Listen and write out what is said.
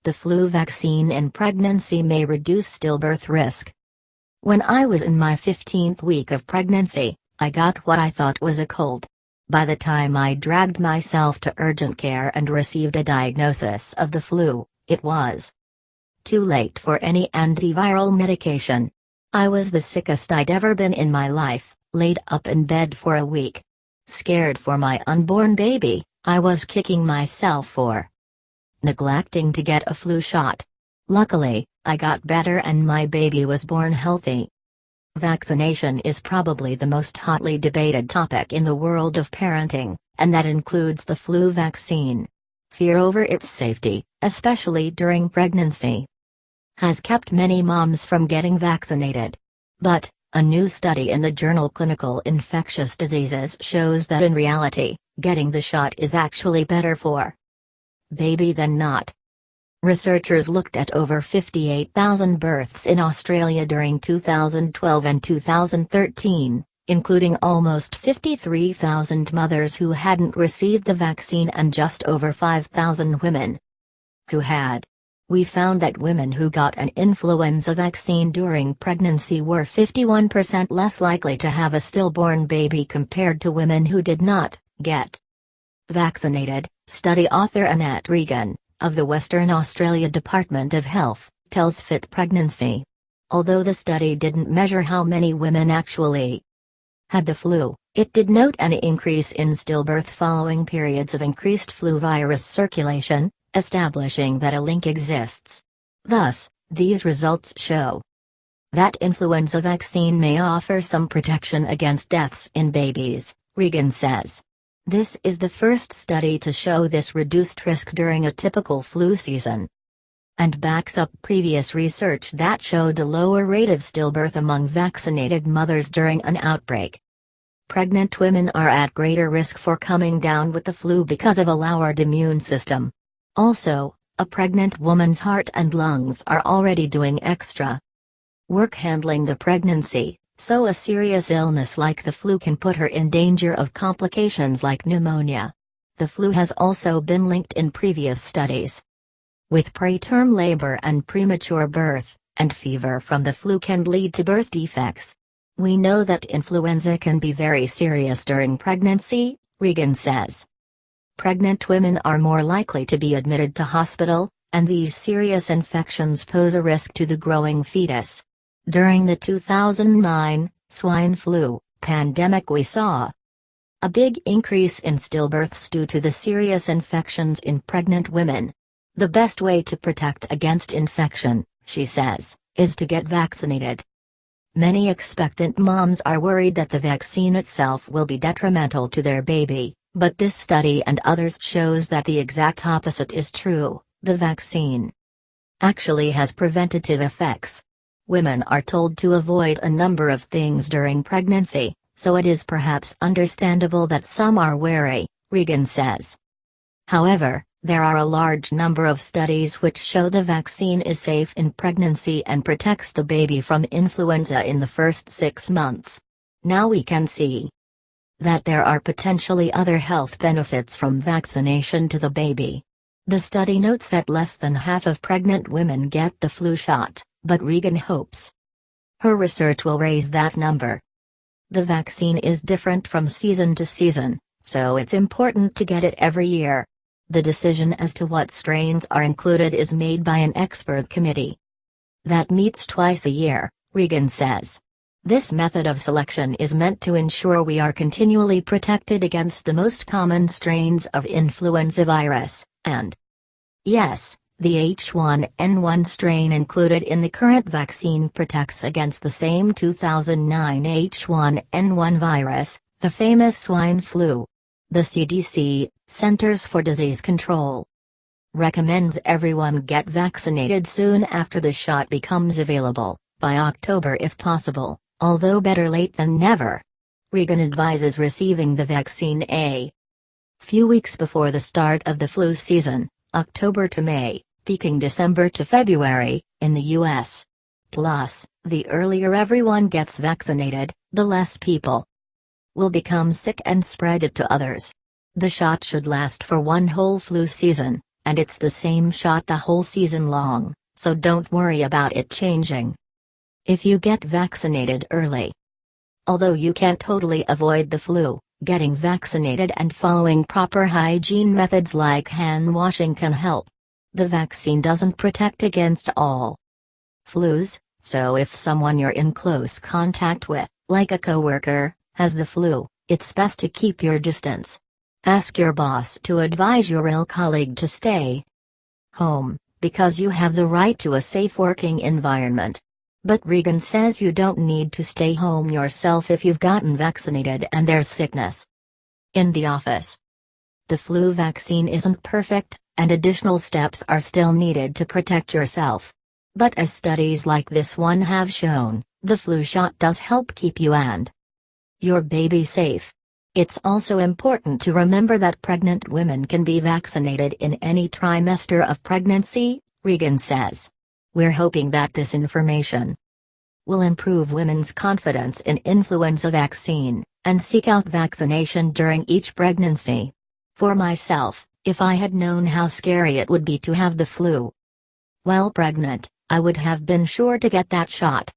The flu vaccine in pregnancy may reduce stillbirth risk. When I was in my 15th week of pregnancy, I got what I thought was a cold. By the time I dragged myself to urgent care and received a diagnosis of the flu, it was too late for any antiviral medication. I was the sickest I'd ever been in my life, laid up in bed for a week. Scared for my unborn baby, I was kicking myself for neglecting to get a flu shot. Luckily, I got better and my baby was born healthy. Vaccination is probably the most hotly debated topic in the world of parenting, and that includes the flu vaccine. Fear over its safety, especially during pregnancy, has kept many moms from getting vaccinated. But, a new study in the journal Clinical Infectious Diseases shows that in reality, getting the shot is actually better for baby than not. Researchers looked at over 58,000 births in Australia during 2012 and 2013, including almost 53,000 mothers who hadn't received the vaccine and just over 5,000 women who had. We found that women who got an influenza vaccine during pregnancy were 51% less likely to have a stillborn baby compared to women who did not get vaccinated. Study author Annette Regan, of the Western Australia Department of Health, tells Fit Pregnancy. Although the study didn't measure how many women actually had the flu, it did note an increase in stillbirth following periods of increased flu virus circulation, establishing that a link exists. Thus, these results show that influenza vaccine may offer some protection against deaths in babies, Regan says. This is the first study to show this reduced risk during a typical flu season, and backs up previous research that showed a lower rate of stillbirth among vaccinated mothers during an outbreak. Pregnant women are at greater risk for coming down with the flu because of a lowered immune system. Also, a pregnant woman's heart and lungs are already doing extra work handling the pregnancy, so a serious illness like the flu can put her in danger of complications like pneumonia. The flu has also been linked in previous studies with preterm labor and premature birth, and fever from the flu can lead to birth defects. We know that influenza can be very serious during pregnancy, Regan says. Pregnant women are more likely to be admitted to hospital, and these serious infections pose a risk to the growing fetus. During the 2009 swine flu pandemic, we saw a big increase in stillbirths due to the serious infections in pregnant women. The best way to protect against infection, she says, is to get vaccinated. Many expectant moms are worried that the vaccine itself will be detrimental to their baby, but this study and others shows that the exact opposite is true. The vaccine actually has preventative effects. Women are told to avoid a number of things during pregnancy, so it is perhaps understandable that some are wary, Regan says. However, there are a large number of studies which show the vaccine is safe in pregnancy and protects the baby from influenza in the first 6 months. Now we can see that there are potentially other health benefits from vaccination to the baby. The study notes that less than half of pregnant women get the flu shot, but Regan hopes her research will raise that number. The vaccine is different from season to season, so it's important to get it every year. The decision as to what strains are included is made by an expert committee that meets twice a year, Regan says. This method of selection is meant to ensure we are continually protected against the most common strains of influenza virus, and yes, the H1N1 strain included in the current vaccine protects against the same 2009 H1N1 virus, the famous swine flu. The CDC, Centers for Disease Control, recommends everyone get vaccinated soon after the shot becomes available, by October if possible, although better late than never. Regan advises receiving the vaccine a few weeks before the start of the flu season, October to May, peaking December to February, in the U.S. Plus, the earlier everyone gets vaccinated, the less people will become sick and spread it to others. The shot should last for one whole flu season, and it's the same shot the whole season long, so don't worry about it changing. If you get vaccinated early. Although you can't totally avoid the flu, getting vaccinated and following proper hygiene methods like hand washing can help. The vaccine doesn't protect against all flus, so if someone you're in close contact with, like a coworker, has the flu, it's best to keep your distance. Ask your boss to advise your ill colleague to stay home, because you have the right to a safe working environment. But Regan says you don't need to stay home yourself if you've gotten vaccinated and there's sickness in the office. The flu vaccine isn't perfect, and additional steps are still needed to protect yourself. But as studies like this one have shown, the flu shot does help keep you and your baby safe. It's also important to remember that pregnant women can be vaccinated in any trimester of pregnancy, Regan says. We're hoping that this information will improve women's confidence in influenza vaccine, and seek out vaccination during each pregnancy. For myself, if I had known how scary it would be to have the flu while pregnant, I would have been sure to get that shot.